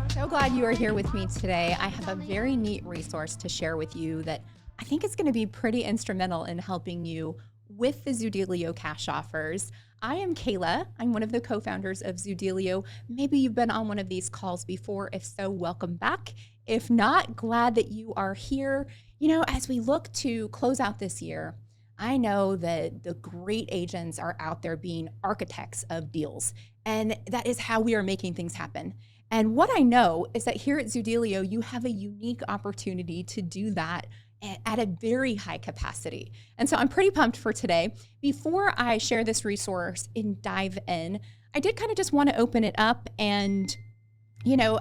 So glad you are here with me today. I have a very neat resource to share with you that I think is going to be pretty instrumental in helping you with the Zoodealio cash offers. I am Kayla. I'm one of the co-founders of Zoodealio. Maybe you've been on one of these calls before. If so, welcome back. If not, glad that you are here. You know, as we look to close out this year, I know that the great agents are out there being architects of deals, and that is how we are making things happen. And what I know is that here at Zoodealio, you have a unique opportunity to do that at a very high capacity. And so I'm pretty pumped for today. Before I share this resource and dive in, I did kind of just want to open it up and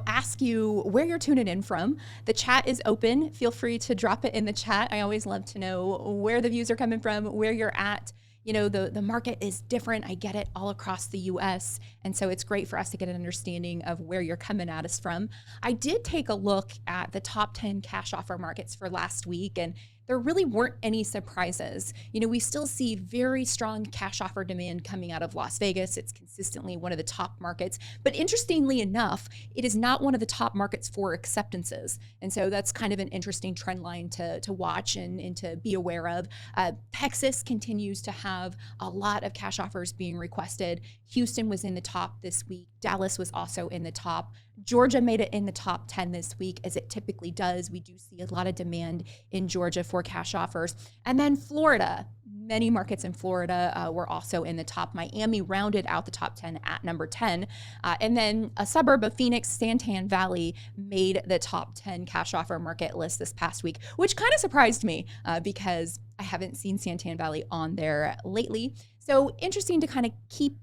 ask you where you're tuning in from. The chat is open. Feel free to drop it in the chat. I always love to know where the views are coming from, where you're at. You know, the market is different. I get it all across the US. And so it's great for us to get an understanding of where you're coming at us from. I did take a look at the top 10 cash offer markets for last week, and there really weren't any surprises. You know, we still see very strong cash offer demand coming out of Las Vegas. It's consistently one of the top markets. But interestingly enough, it is not one of the top markets for acceptances. And so that's kind of an interesting trend line to watch and to be aware of. Texas continues to have a lot of cash offers being requested. Houston was in the top this week. Dallas was also in the top. Georgia made it in the top 10 this week, as it typically does. We do see a lot of demand in Georgia for cash offers. And then Florida, many markets in Florida were also in the top. Miami rounded out the top 10 at number 10. And then a suburb of Phoenix, Santan Valley, made the top 10 cash offer market list this past week, which kind of surprised me because I haven't seen Santan Valley on there lately. So interesting to kind of keep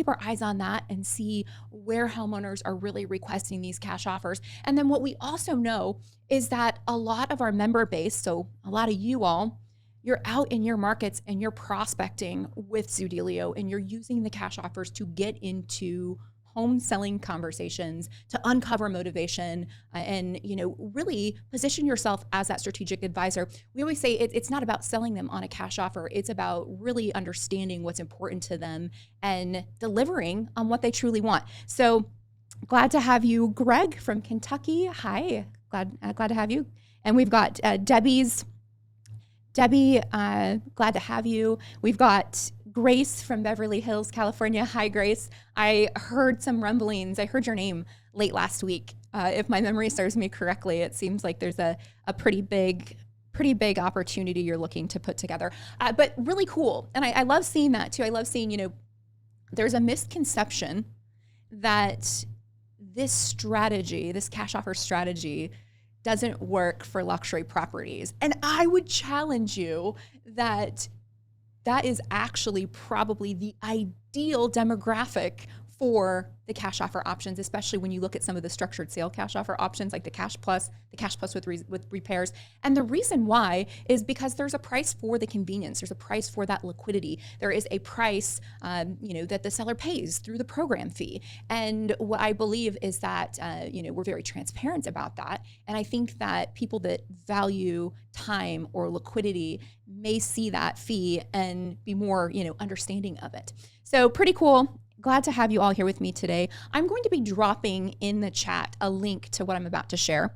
our eyes on that and see where homeowners are really requesting these cash offers. And then what we also know is that a lot of our member base, so a lot of you all, you're out in your markets and you're prospecting with Zoodealio, and you're using the cash offers to get into home selling conversations, to uncover motivation, and really position yourself as that strategic advisor. We always say it's not about selling them on a cash offer. It's about really understanding what's important to them and delivering on what they truly want. So glad to have you, Greg from Kentucky. Hi, glad to have you. And we've got Debbie, glad to have you. We've got Grace from Beverly Hills, California. Hi, Grace. I heard some rumblings. I heard your name late last week. If my memory serves me correctly, it seems like there's a pretty big opportunity you're looking to put together. But really cool. And I love seeing that too. I love seeing, there's a misconception that this strategy, this cash offer strategy, doesn't work for luxury properties. And I would challenge you that is actually probably the ideal demographic for the cash offer options, especially when you look at some of the structured sale cash offer options like the Cash Plus with repairs. And the reason why is because there's a price for the convenience. There's a price for that liquidity. There is a price, that the seller pays through the program fee. And what I believe is that, we're very transparent about that. And I think that people that value time or liquidity may see that fee and be more, understanding of it. So pretty cool. Glad to have you all here with me today. I'm going to be dropping in the chat a link to what I'm about to share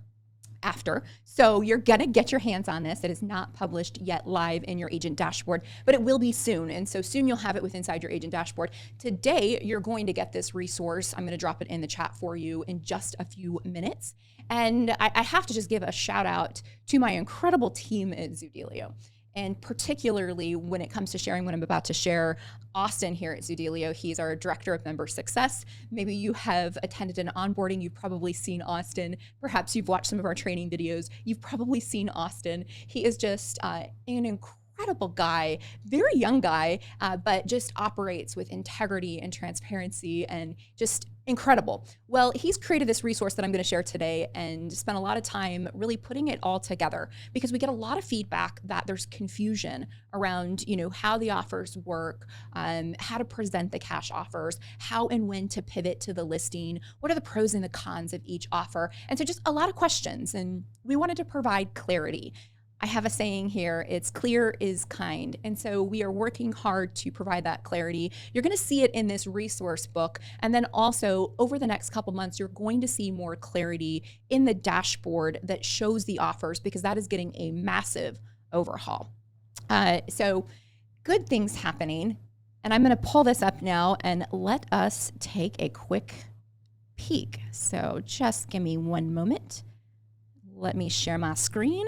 after. So you're going to get your hands on this. It is not published yet live in your agent dashboard, but it will be soon. And so soon you'll have it inside your agent dashboard. Today, you're going to get this resource. I'm going to drop it in the chat for you in just a few minutes. And I have to just give a shout out to my incredible team at Zoodealio. And particularly when it comes to sharing what I'm about to share, Austin here at Zoodealio, he's our Director of Member Success. Maybe you have attended an onboarding, you've probably seen Austin. Perhaps you've watched some of our training videos, you've probably seen Austin. He is just an incredible guy, very young guy, but just operates with integrity and transparency and just incredible. Well, he's created this resource that I'm going to share today and spent a lot of time really putting it all together because we get a lot of feedback that there's confusion around, how the offers work, how to present the cash offers, how and when to pivot to the listing, what are the pros and the cons of each offer. And so just a lot of questions, and we wanted to provide clarity. I have a saying here, it's clear is kind. And so we are working hard to provide that clarity. You're going to see it in this resource book. And then also over the next couple months, you're going to see more clarity in the dashboard that shows the offers, because that is getting a massive overhaul. So good things happening. And I'm going to pull this up now and let us take a quick peek. So just give me one moment. Let me share my screen.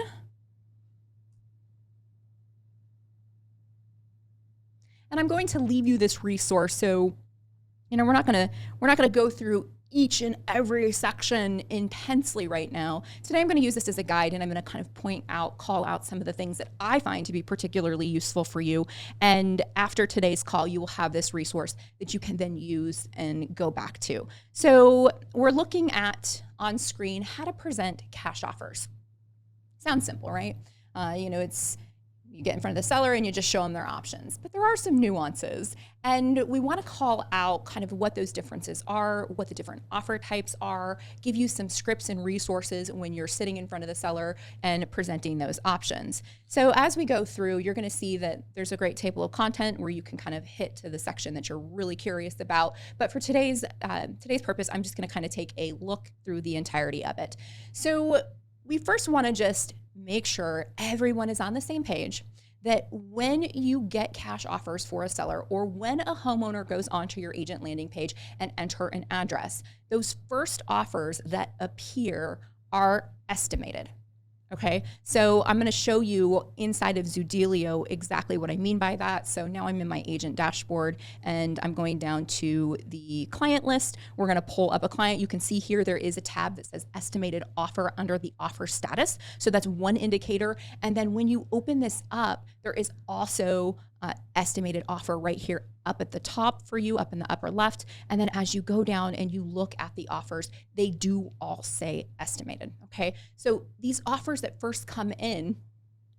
And I'm going to leave you this resource. So, we're not gonna go through each and every section intensely right now. Today I'm going to use this as a guide, and I'm going to kind of call out some of the things that I find to be particularly useful for you. And after today's call, you will have this resource that you can then use and go back to. So we're looking at on screen how to present cash offers. Sounds simple, right? It's you get in front of the seller and you just show them their options. But there are some nuances, and we want to call out kind of what those differences are, what the different offer types are, give you some scripts and resources when you're sitting in front of the seller and presenting those options. So as we go through, you're going to see that there's a great table of content where you can kind of hit to the section that you're really curious about. But for today's purpose, I'm just going to kind of take a look through the entirety of it. So we first want to just make sure everyone is on the same page that when you get cash offers for a seller, or when a homeowner goes onto your agent landing page and enter an address, those first offers that appear are estimated. Okay, so I'm going to show you inside of Zoodealio exactly what I mean by that. So now I'm in my agent dashboard and I'm going down to the client list. We're going to pull up a client. You can see here there is a tab that says estimated offer under the offer status. So that's one indicator. And then when you open this up, there is also estimated offer right here up at the top for you, up in the upper left. And then as you go down and you look at the offers, they do all say estimated. Okay, so these offers that first come in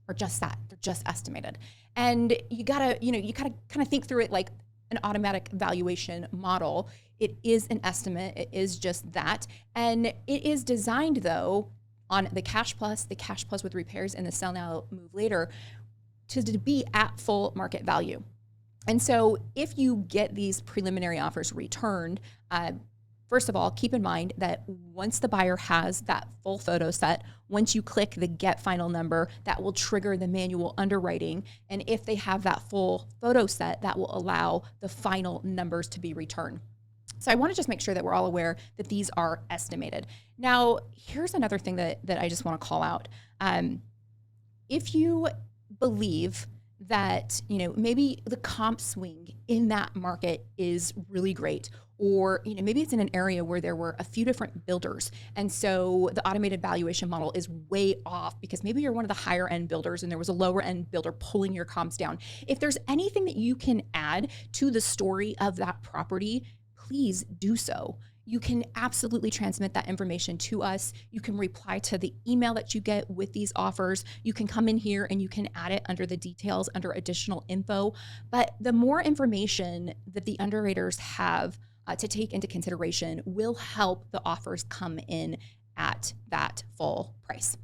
are just that, they're just estimated. And you gotta kind of think through it like an automatic valuation model. It is an estimate, it is just that. And it is designed though on the cash plus with repairs, and the sell now, move later, to be at full market value. And so if you get these preliminary offers returned, first of all, keep in mind that once the buyer has that full photo set, once you click the get final number, that will trigger the manual underwriting. And if they have that full photo set, that will allow the final numbers to be returned. So I want to just make sure that we're all aware that these are estimated. Now, here's another thing that I just want to call out. If you believe that maybe the comp swing in that market is really great, or maybe it's in an area where there were a few different builders, and so the automated valuation model is way off because maybe you're one of the higher end builders and there was a lower end builder pulling your comps down. If there's anything that you can add to the story of that property, please do so. You can absolutely transmit that information to us. You can reply to the email that you get with these offers. You can come in here and you can add it under the details, under additional info. But the more information that the underwriters have to take into consideration will help the offers come in at that full price.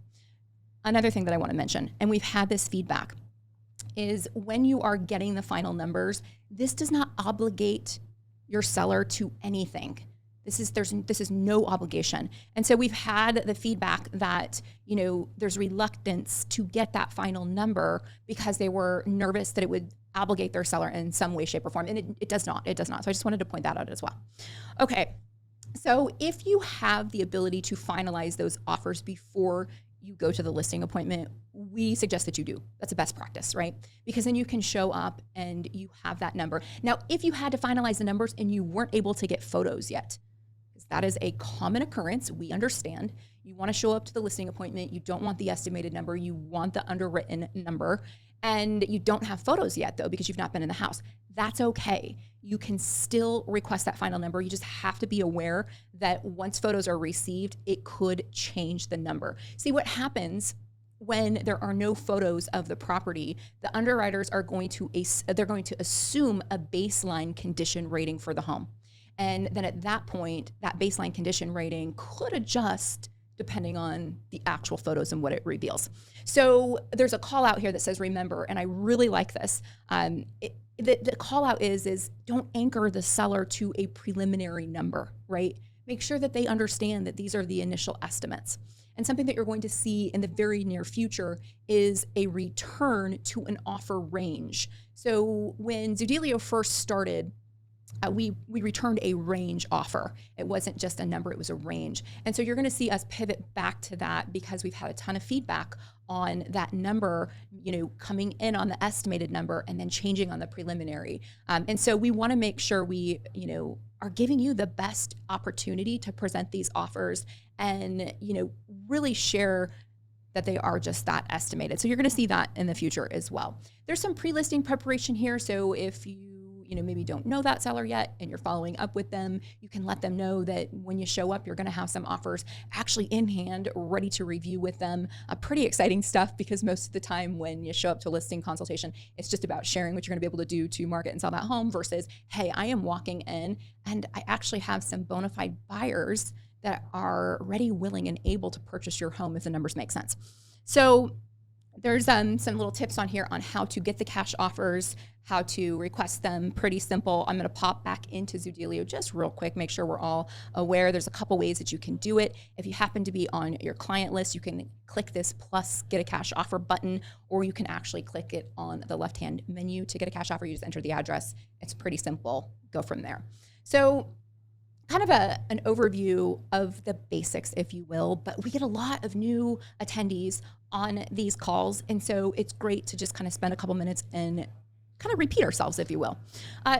Another thing that I want to mention, and we've had this feedback, is when you are getting the final numbers, this does not obligate your seller to anything. This is no obligation. And so we've had the feedback that, there's reluctance to get that final number because they were nervous that it would obligate their seller in some way, shape, or form. And it does not. So I just wanted to point that out as well. Okay. So if you have the ability to finalize those offers before you go to the listing appointment, we suggest that you do. That's a best practice, right? Because then you can show up and you have that number. Now, if you had to finalize the numbers and you weren't able to get photos yet, that is a common occurrence. We understand. You want to show up to the listing appointment. You don't want the estimated number. You want the underwritten number. And you don't have photos yet, though, because you've not been in the house. That's okay. You can still request that final number. You just have to be aware that once photos are received, it could change the number. See, what happens when there are no photos of the property, the underwriters are going to assume a baseline condition rating for the home. And then at that point, that baseline condition rating could adjust depending on the actual photos and what it reveals. So there's a call out here that says remember, and I really like this. The call out is don't anchor the seller to a preliminary number, right? Make sure that they understand that these are the initial estimates. And something that you're going to see in the very near future is a return to an offer range. So when Zoodealio first started, we returned a range offer. It wasn't just a number, it was a range. And so you're gonna see us pivot back to that because we've had a ton of feedback on that number, coming in on the estimated number and then changing on the preliminary. And so we wanna make sure we, are giving you the best opportunity to present these offers and, really share that they are just that estimated. So you're gonna see that in the future as well. There's some pre-listing preparation here. So if you maybe don't know that seller yet and you're following up with them, you can let them know that when you show up, you're gonna have some offers actually in hand, ready to review with them. Pretty exciting stuff because most of the time when you show up to a listing consultation, it's just about sharing what you're gonna be able to do to market and sell that home versus, hey, I am walking in and I actually have some bona fide buyers that are ready, willing, and able to purchase your home if the numbers make sense. So there's some little tips on here on how to get the cash offers, how to request them. Pretty simple. I'm going to pop back into Zoodealio just real quick, make sure we're all aware. There's a couple ways that you can do it. If you happen to be on your client list, you can click this plus get a cash offer button, or you can actually click it on the left-hand menu to get a cash offer. You just enter the address. It's pretty simple. Go from there. So kind of an overview of the basics, if you will, but we get a lot of new attendees on these calls. And so it's great to just kind of spend a couple minutes and kind of repeat ourselves, if you will.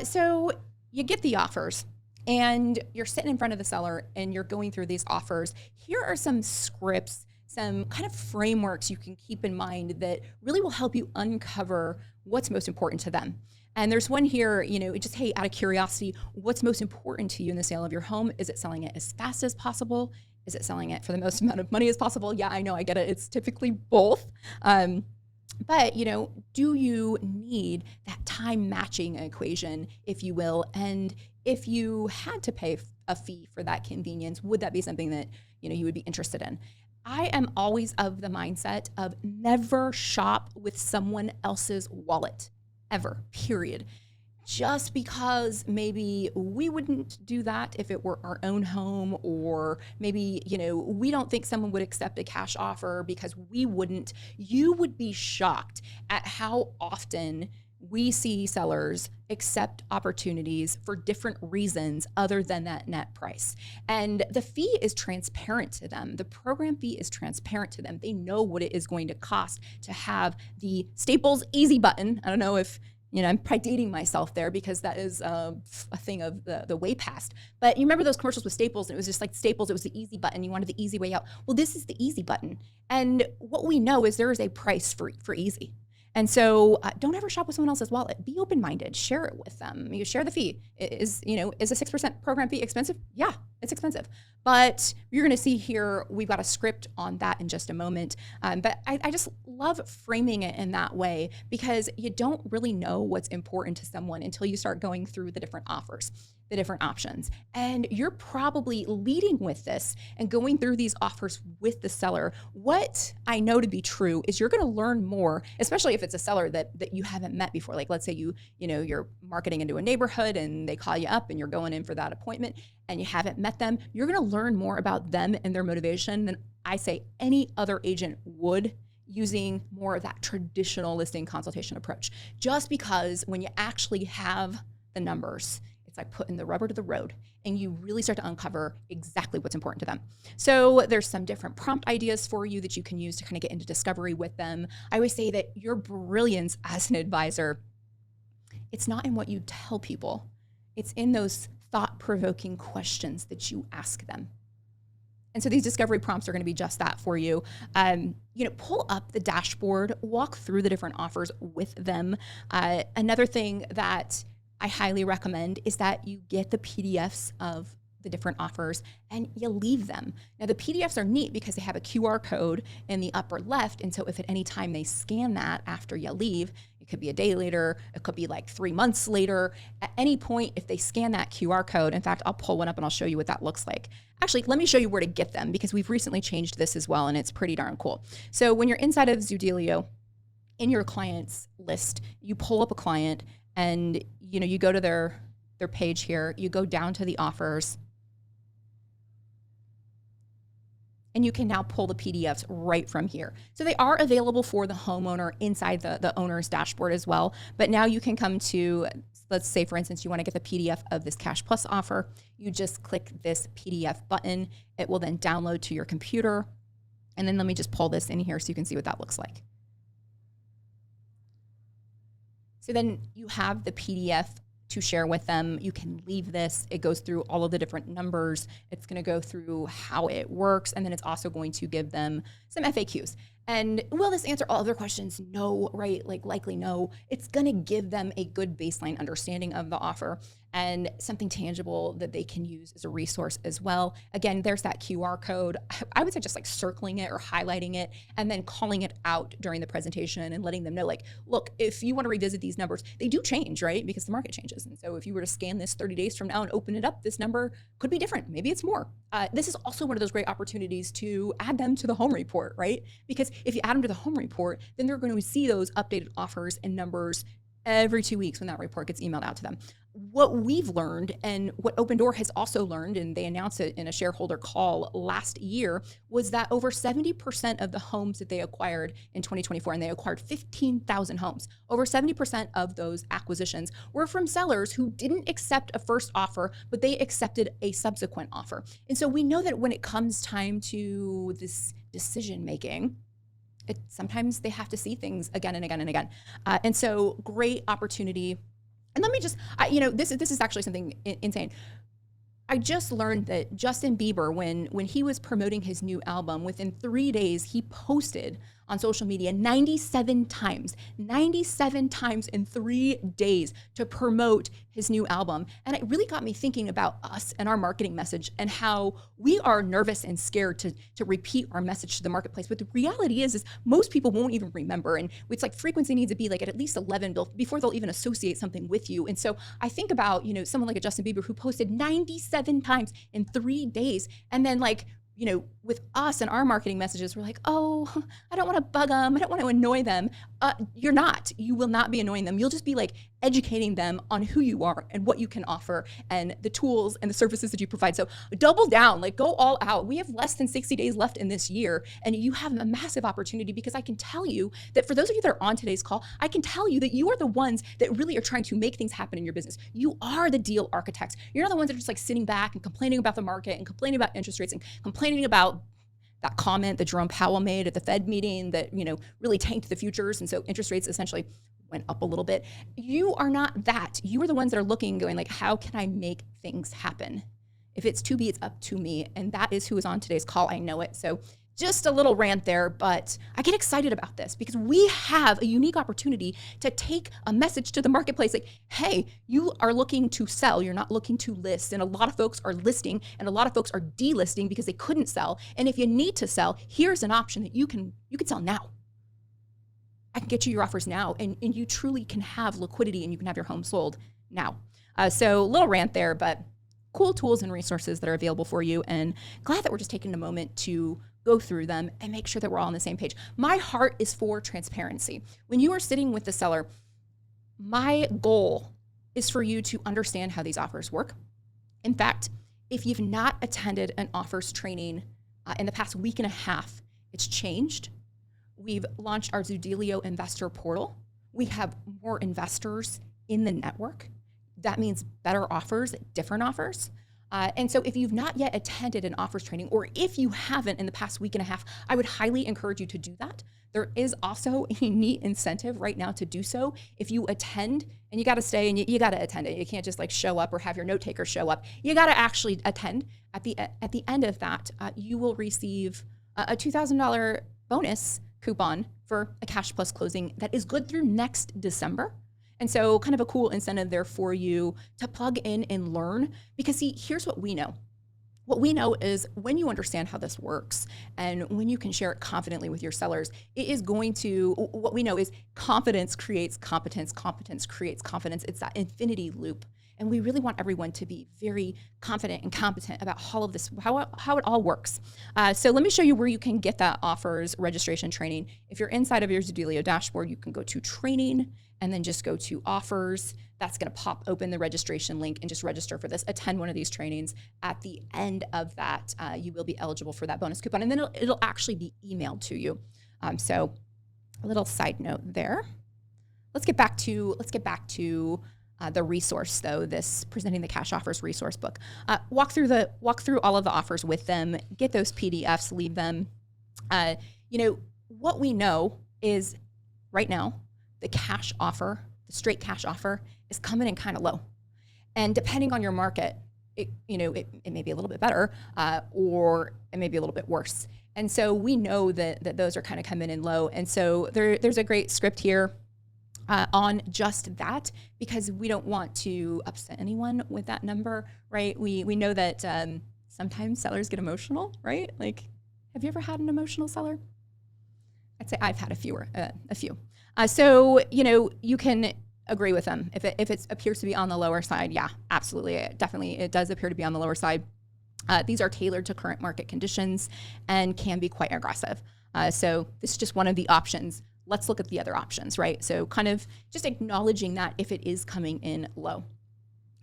So you get the offers and you're sitting in front of the seller and you're going through these offers. Here are some scripts, some kind of frameworks you can keep in mind that really will help you uncover what's most important to them. And there's one here, just, hey, out of curiosity, what's most important to you in the sale of your home? Is it selling it as fast as possible? Is it selling it for the most amount of money as possible? Yeah, I know, I get it. It's typically both. But, do you need that time matching equation, if you will? And if you had to pay a fee for that convenience, would that be something that, you would be interested in? I am always of the mindset of never shop with someone else's wallet. Ever, period. Just because maybe we wouldn't do that if it were our own home, or maybe, we don't think someone would accept a cash offer because we wouldn't. You would be shocked at how often we see sellers accept opportunities for different reasons other than that net price. And the fee is transparent to them. The program fee is transparent to them. They know what it is going to cost to have the Staples easy button. I don't know if, I'm probably dating myself there because that is a thing of the way past. But you remember those commercials with Staples, and it was just like Staples, it was the easy button. You wanted the easy way out. Well, this is the easy button. And what we know is there is a price for easy. And so don't ever shop with someone else's wallet. Be open-minded. Share it with them. You share the fee. Is a 6% program fee expensive? Yeah, it's expensive. But you're going to see here, we've got a script on that in just a moment. But I just love framing it in that way because you don't really know what's important to someone until you start going through the different offers, the different options. And you're probably leading with this and going through these offers with the seller. What I know to be true is you're going to learn more, especially if it's a seller that you haven't met before. Like, let's say you're marketing into a neighborhood and they call you up and you're going in for that appointment and you haven't met them. You're going to learn more about them and their motivation than I say any other agent would, using more of that traditional listing consultation approach. Just because when you actually have the numbers, it's like putting the rubber to the road and you really start to uncover exactly what's important to them. So there's some different prompt ideas for you that you can use to kind of get into discovery with them. I always say that your brilliance as an advisor, it's not in what you tell people. It's in those thought-provoking questions that you ask them. And so these discovery prompts are going to be just that for you. Pull up the dashboard, walk through the different offers with them. Another thing that I highly recommend is that you get the PDFs of the different offers and you leave them. Now the PDFs are neat because they have a QR code in the upper left. And so if at any time they scan that after you leave, you It could be a day later. It could be like 3 months later. At any point, if they scan that QR code, in fact, I'll pull one up and I'll show you what that looks like. Actually, let me show you where to get them because we've recently changed this as well and it's pretty darn cool. So when you're inside of Zoodealio, in your clients list, you pull up a client and you go to their page here, you go down to the offers, and you can now pull the PDFs right from here. So they are available for the homeowner inside the owner's dashboard as well. But now you can come to, let's say for instance, you want to get the PDF of this Cash Plus offer. You just click this PDF button. It will then download to your computer. And then let me just pull this in here so you can see what that looks like. So then you have the PDF to share with them. You can leave this. It goes through all of the different numbers. It's going to go through how it works. And then it's also going to give them some FAQs. And will this answer all of their questions? No, right? Like likely no. It's going to give them a good baseline understanding of the offer and something tangible that they can use as a resource as well. Again, there's that QR code. I would say just like circling it or highlighting it and then calling it out during the presentation and letting them know like, look, if you want to revisit these numbers, they do change, right? Because the market changes. And so if you were to scan this 30 days from now and open it up, this number could be different. Maybe it's more. This is also one of those great opportunities to add them to the home report, right? Because if you add them to the home report, then they're going to see those updated offers and numbers every 2 weeks when that report gets emailed out to them. What we've learned and what Open Door has also learned, and they announced it in a shareholder call last year, was that over 70% of the homes that they acquired in 2024, and they acquired 15,000 homes, over 70% of those acquisitions were from sellers who didn't accept a first offer, but they accepted a subsequent offer. And so we know that when it comes time to this decision making, sometimes they have to see things again and again and again. And so great opportunity. And let me just, this is actually something insane. I just learned that Justin Bieber, when he was promoting his new album, within 3 days, he posted on social media 97 times in 3 days to promote his new album. And it really got me thinking about us and our marketing message and how we are nervous and scared to repeat our message to the marketplace. But the reality is most people won't even remember. And it's like frequency needs to be like at least 11 before they'll even associate something with you. And so I think about, someone like a Justin Bieber who posted 97 times in 3 days. And then with us and our marketing messages, we're like, oh, I don't want to bug them. I don't want to annoy them. You're not. You will not be annoying them. You'll just be like educating them on who you are and what you can offer and the tools and the services that you provide. So double down, like go all out. We have less than 60 days left in this year, and you have a massive opportunity because I can tell you that for those of you that are on today's call, I can tell you that you are the ones that really are trying to make things happen in your business. You are the deal architects. You're not the ones that are just like sitting back and complaining about the market and complaining about interest rates and complaining about that comment that Jerome Powell made at the Fed meeting that, really tanked the futures. And so interest rates essentially went up a little bit. You are not that. You are the ones that are looking, going like, how can I make things happen? If it's to be, it's up to me. And that is who is on today's call. I know it. So just a little rant there, but I get excited about this because we have a unique opportunity to take a message to the marketplace like, hey, you are looking to sell, you're not looking to list. And a lot of folks are listing and a lot of folks are delisting because they couldn't sell. And if you need to sell, here's an option that you can sell now. I can get you your offers now, and you truly can have liquidity and you can have your home sold now. So little rant there, but cool tools and resources that are available for you, and glad that we're just taking a moment to go through them and make sure that we're all on the same page. My heart is for transparency. When you are sitting with the seller, my goal is for you to understand how these offers work. In fact, if you've not attended an offers training in the past week and a half, it's changed. We've launched our Zoodealio investor portal. We have more investors in the network. That means better offers, different offers. And so if you've not yet attended an offers training, or if you haven't in the past week and a half, I would highly encourage you to do that. There is also a neat incentive right now to do so. If you attend, and you got to stay and you got to attend it. You can't just like show up or have your note taker show up. You got to actually attend. At the end of that, you will receive a $2,000 bonus coupon for a Cash Plus closing that is good through next December. And so kind of a cool incentive there for you to plug in and learn, because see, here's what we know. What we know is when you understand how this works and when you can share it confidently with your sellers, it is going to, what we know is confidence creates competence, competence creates confidence. It's that infinity loop. And we really want everyone to be very confident and competent about all of this, how it all works. So let me show you where you can get that offers registration training. If you're inside of your Zoodealio dashboard, you can go to training and then just go to offers. That's going to pop open the registration link and just register for this. Attend one of these trainings. At the end of that, you will be eligible for that bonus coupon, and then it'll actually be emailed to you. So a little side note there. Let's get back to the resource, though, this Presenting the Cash Offers resource book. Walk through all of the offers with them, get those PDFs, leave them. What we know is right now, the cash offer, the straight cash offer is coming in kind of low. And depending on your market, it may be a little bit better or it may be a little bit worse. And so we know that those are kind of coming in low. And so there's a great script here on just that, because we don't want to upset anyone with that number, right? We know that sometimes sellers get emotional, right? Like, have you ever had an emotional seller? I'd say I've had a few. So you can agree with them. If it appears to be on the lower side, yeah, absolutely. It does appear to be on the lower side. These are tailored to current market conditions and can be quite aggressive. So this is just one of the options. Let's look at the other options, right? So kind of just acknowledging that if it is coming in low.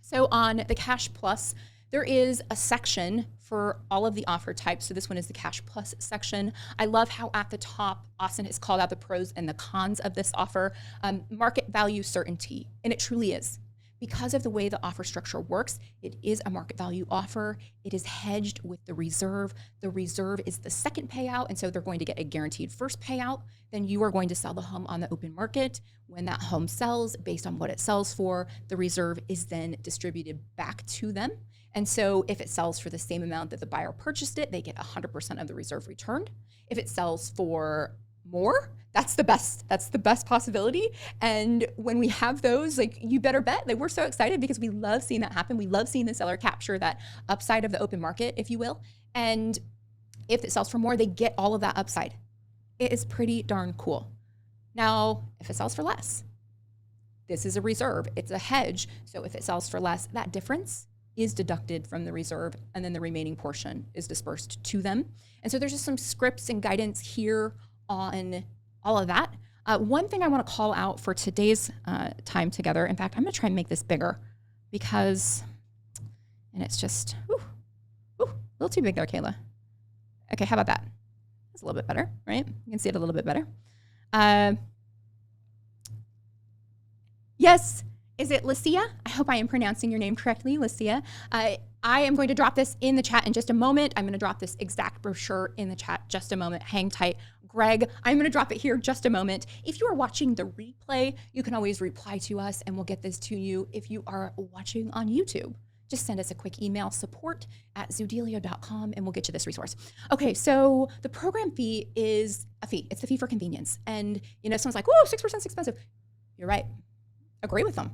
So on the Cash Plus, there is a section for all of the offer types. So this one is the Cash Plus section. I love how at the top, Austin has called out the pros and the cons of this offer. Market value certainty, and it truly is. Because of the way the offer structure works, it is a market value offer. It is hedged with the reserve. The reserve is the second payout, and so they're going to get a guaranteed first payout. Then you are going to sell the home on the open market. When that home sells, based on what it sells for, the reserve is then distributed back to them. And so if it sells for the same amount that the buyer purchased it, they get 100% of the reserve returned. If it sells for more, that's the best possibility. And when we have those, like, you better bet that we're so excited because we love seeing that happen. We love seeing the seller capture that upside of the open market, if you will. And if it sells for more, they get all of that upside. It is pretty darn cool. Now, if it sells for less, this is a reserve. It's a hedge. So if it sells for less, that difference is deducted from the reserve, and then the remaining portion is dispersed to them. And so there's just some scripts and guidance here on all of that. One thing I want to call out for today's time together, in fact, I'm going to try and make this bigger because, and it's just, a little too big there, Kayla. Okay, how about that? That's a little bit better, right? You can see it a little bit better. Yes, is it Lucia? I hope I am pronouncing your name correctly, Lucia. I am going to drop this in the chat in just a moment. I'm going to drop this exact brochure in the chat just a moment. Hang tight. Greg, I'm going to drop it here just a moment. If you are watching the replay, you can always reply to us and we'll get this to you. If you are watching on YouTube, just send us a quick email, support@zoodealio.com, and we'll get you this resource. Okay, so the program fee is a fee. It's the fee for convenience. And, someone's like, 6% is expensive. You're right. Agree with them.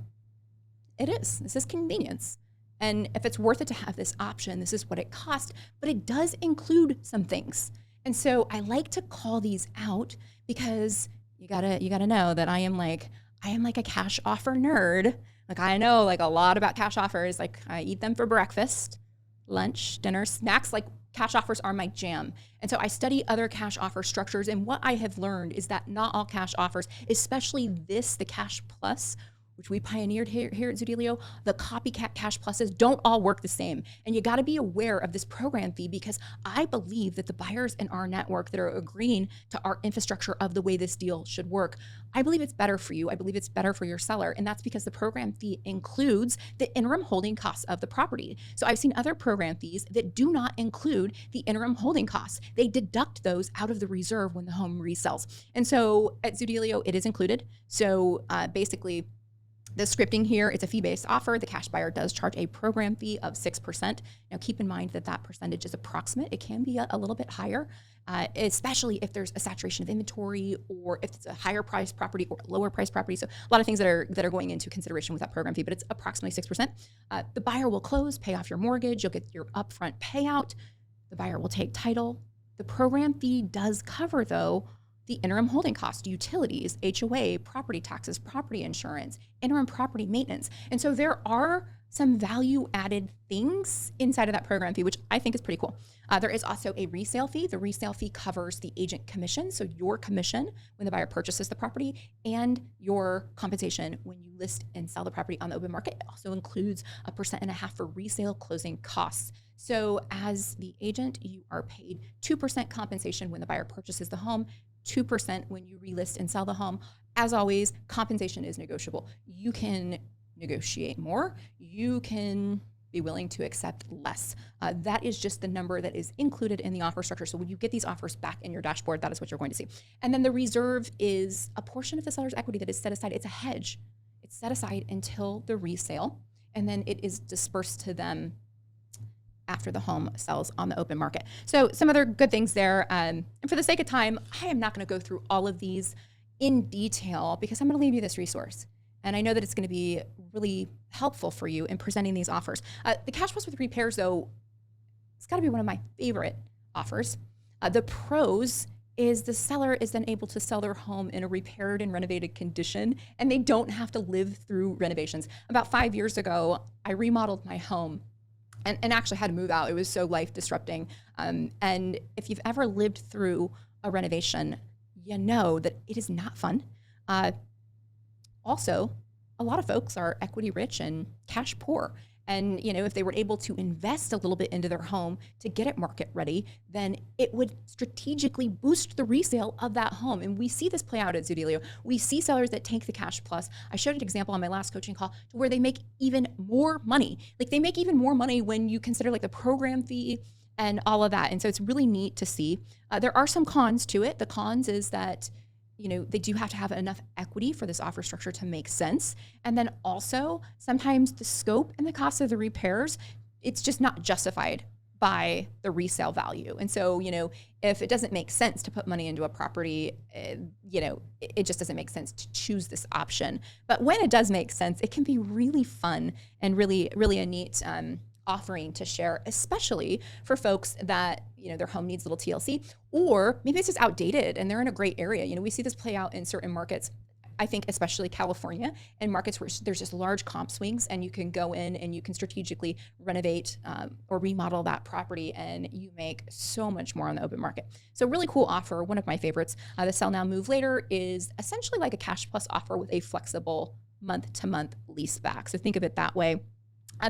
It is. This is convenience. And if it's worth it to have this option, this is what it costs, but it does include some things. And so I like to call these out because you gotta know that I am like a cash offer nerd. Like, I know like a lot about cash offers. Like, I eat them for breakfast, lunch, dinner, snacks. Like, cash offers are my jam. And so I study other cash offer structures. And what I have learned is that not all cash offers, especially the Cash Plus, which we pioneered here at Zoodealio, the copycat Cash Pluses don't all work the same. And you got to be aware of this program fee because I believe that the buyers in our network that are agreeing to our infrastructure of the way this deal should work, I believe it's better for you. I believe it's better for your seller. And that's because the program fee includes the interim holding costs of the property. So I've seen other program fees that do not include the interim holding costs. They deduct those out of the reserve when the home resells. And so at Zoodealio, it is included. So basically, The scripting here, it's a fee-based offer. The cash buyer does charge a program fee of 6%. Now, keep in mind that that percentage is approximate. It can be a little bit higher, especially if there's a saturation of inventory or if it's a higher price property or lower price property. So a lot of things that are going into consideration with that program fee, but it's approximately 6%. The buyer will close, pay off your mortgage. You'll get your upfront payout. The buyer will take title. The program fee does cover, though, the interim holding cost, utilities, HOA, property taxes, property insurance, interim property maintenance. And so there are some value added things inside of that program fee, which I think is pretty cool. There is also a resale fee. The resale fee covers the agent commission, so your commission when the buyer purchases the property, and your compensation when you list and sell the property on the open market. It also includes 1.5% for resale closing costs. So as the agent, you are paid 2% compensation when the buyer purchases the home, 2% when you relist and sell the home. As always, compensation is negotiable. You can negotiate more. You can be willing to accept less. That is just the number that is included in the offer structure. So when you get these offers back in your dashboard, that is what you're going to see. And then the reserve is a portion of the seller's equity that is set aside. It's a hedge. It's set aside until the resale, and then it is dispersed to them after the home sells on the open market. So some other good things there. And for the sake of time, I am not going to go through all of these in detail because I'm going to leave you this resource. And I know that it's going to be really helpful for you in presenting these offers. The cash plus with repairs, though, it's got to be one of my favorite offers. The pros is the seller is then able to sell their home in a repaired and renovated condition, and they don't have to live through renovations. About 5 years ago, I remodeled my home and actually had to move out. It was so life disrupting. And if you've ever lived through a renovation, you know that it is not fun. Also, a lot of folks are equity rich and cash poor. And, you know, if they were able to invest a little bit into their home to get it market ready, then it would strategically boost the resale of that home. And we see this play out at Zoodealio. We see sellers that take the cash plus. I showed an example on my last coaching call to where they make even more money. Like they make even more money when you consider like the program fee and all of that. And so it's really neat to see. There are some cons to it. The cons is that, you know, they do have to have enough equity for this offer structure to make sense. And then also sometimes the scope and the cost of the repairs, it's just not justified by the resale value. And so, you know, if it doesn't make sense to put money into a property, you know, it just doesn't make sense to choose this option. But when it does make sense, it can be really fun and really, really a neat offering to share, especially for folks that, you know, their home needs a little TLC, or maybe it's just outdated and they're in a great area. You know, we see this play out in certain markets, I think especially California, and markets where there's just large comp swings, and you can go in and you can strategically renovate or remodel that property, and you make so much more on the open market. So really cool offer, one of my favorites. The Sell Now, Move Later is essentially like a cash plus offer with a flexible month-to-month lease back. So think of it that way.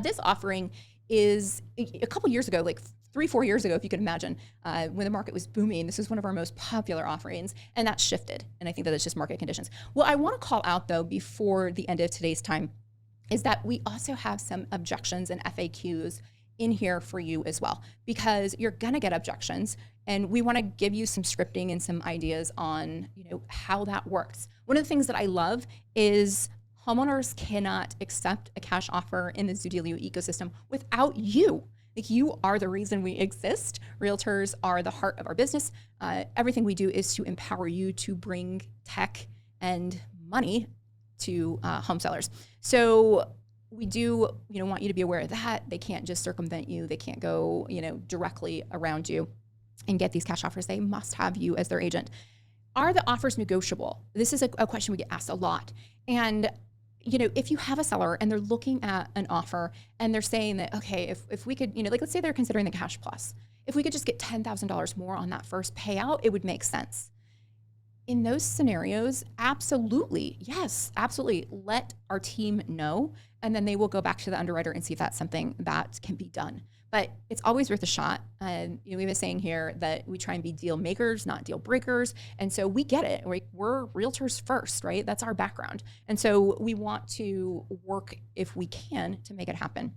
This offering is a couple years ago, like 3-4 years ago, if you could imagine, when the market was booming, this is one of our most popular offerings, and that's shifted. And I think that it's just market conditions. What I want to call out, though, before the end of today's time, is that we also have some objections and FAQs in here for you as well, because you're going to get objections, and we want to give you some scripting and some ideas on, you know, how that works. One of the things that I love is homeowners cannot accept a cash offer in the Zoodealio ecosystem without you. Like, you are the reason we exist. Realtors are the heart of our business. Everything we do is to empower you to bring tech and money to home sellers. So we do, you know, want you to be aware of that. They can't just circumvent you. They can't go, you know, directly around you and get these cash offers. They must have you as their agent. Are the offers negotiable? This is a question we get asked a lot. And you know, if you have a seller and they're looking at an offer and they're saying that, okay, if we could, you know, like let's say they're considering the cash plus, if we could just get $10,000 more on that first payout, it would make sense. In those scenarios, absolutely, yes, absolutely. Let our team know, and then they will go back to the underwriter and see if that's something that can be done. But it's always worth a shot. And you know, we have a saying here that we try and be deal makers, not deal breakers. And so we get it. We're realtors first, right? That's our background. And so we want to work, if we can, to make it happen.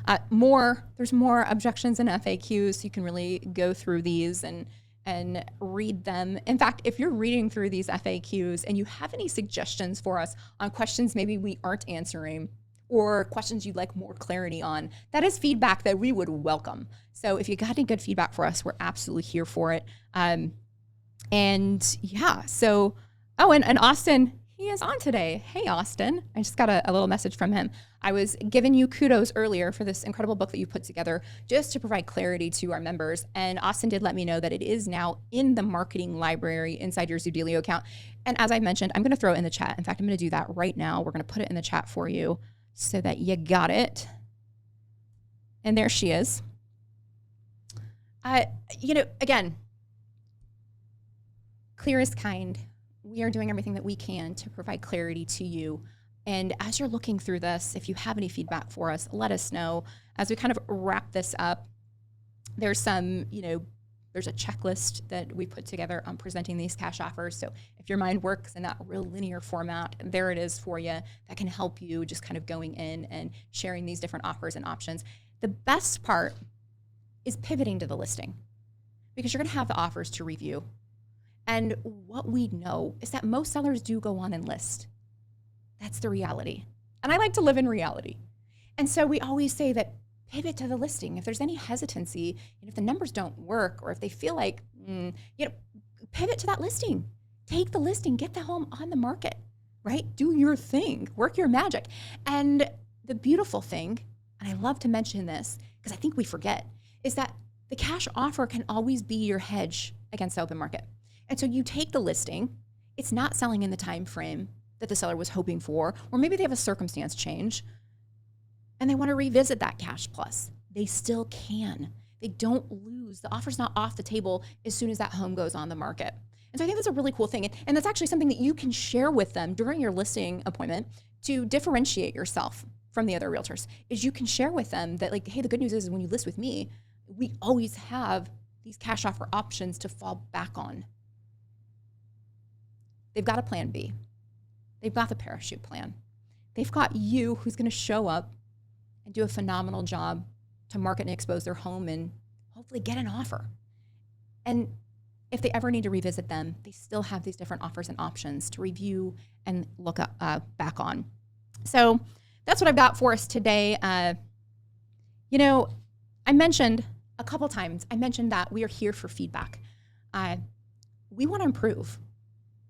There's more objections and FAQs. You can really go through these and and read them. In fact, if you're reading through these FAQs and you have any suggestions for us on questions maybe we aren't answering or questions you'd like more clarity on, that is feedback that we would welcome. So if you got any good feedback for us, we're absolutely here for it. And yeah, so, oh, and Austin, he is on today. Hey, Austin. I just got a little message from him. I was giving you kudos earlier for this incredible book that you put together just to provide clarity to our members. And Austin did let me know that it is now in the marketing library inside your Zoodealio account. And as I mentioned, I'm going to throw it in the chat. In fact, I'm going to do that right now. We're going to put it in the chat for you so that you got it. And there she is. Again, clear is kind. We are doing everything that we can to provide clarity to you. And as you're looking through this, if you have any feedback for us, let us know. As we kind of wrap this up, there's some, there's a checklist that we put together on presenting these cash offers. So if your mind works in that real linear format, there it is for you. That can help you just kind of going in and sharing these different offers and options. The best part is pivoting to the listing, because you're going to have the offers to review. And what we know is that most sellers do go on and list. That's the reality. And I like to live in reality. And so we always say that pivot to the listing. If there's any hesitancy, and if the numbers don't work, or if they feel like, pivot to that listing. Take the listing, get the home on the market, right? Do your thing, work your magic. And the beautiful thing, and I love to mention this because I think we forget, is that the cash offer can always be your hedge against the open market. And so you take the listing, it's not selling in the time frame that the seller was hoping for, or maybe they have a circumstance change and they want to revisit that cash plus. They still can. They don't lose. The offer's not off the table as soon as that home goes on the market. And so I think that's a really cool thing. And that's actually something that you can share with them during your listing appointment to differentiate yourself from the other realtors, is you can share with them that, like, hey, the good news is when you list with me, we always have these cash offer options to fall back on. They've got a plan B. They've got the parachute plan. They've got you who's going to show up and do a phenomenal job to market and expose their home and hopefully get an offer. And if they ever need to revisit them, they still have these different offers and options to review and look back on. So that's what I've got for us today. I mentioned a couple times, that we are here for feedback. We want to improve.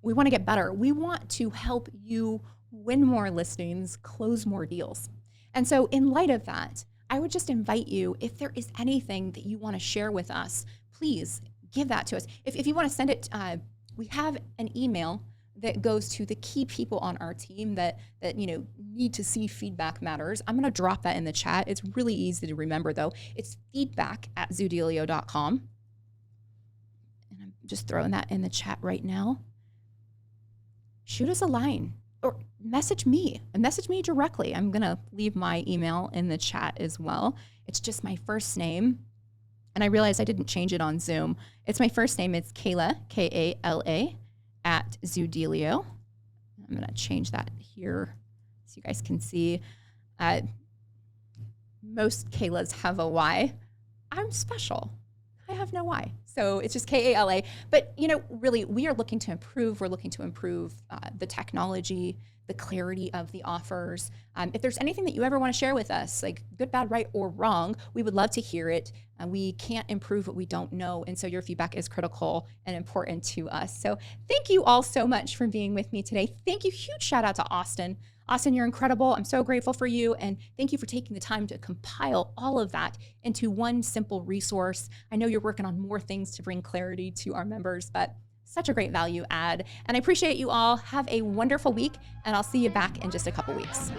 We want to get better. We want to help you win more listings, close more deals. And so in light of that, I would just invite you, if there is anything that you want to share with us, please give that to us. If you want to send it, we have an email that goes to the key people on our team that need to see Feedback Matters. I'm going to drop that in the chat. It's really easy to remember, though. It's feedback@zoodealio.com. And I'm just throwing that in the chat right now. Shoot us a line or message me directly. I'm going to leave my email in the chat as well. It's just my first name. And I realized I didn't change it on Zoom. It's my first name. It's Kayla, Kala, @Zoodealio. I'm going to change that here so you guys can see. Most Kaylas have a Y. I'm special. I have no Y. So it's just Kala. But, really, we are looking to improve. We're looking to improve the technology, the clarity of the offers. If there's anything that you ever want to share with us, like good, bad, right, or wrong, we would love to hear it. We can't improve what we don't know. And so your feedback is critical and important to us. So thank you all so much for being with me today. Thank you. Huge shout out to Austin. Austin, you're incredible. I'm so grateful for you. And thank you for taking the time to compile all of that into one simple resource. I know you're working on more things to bring clarity to our members, but such a great value add. And I appreciate you all. Have a wonderful week, and I'll see you back in just a couple weeks.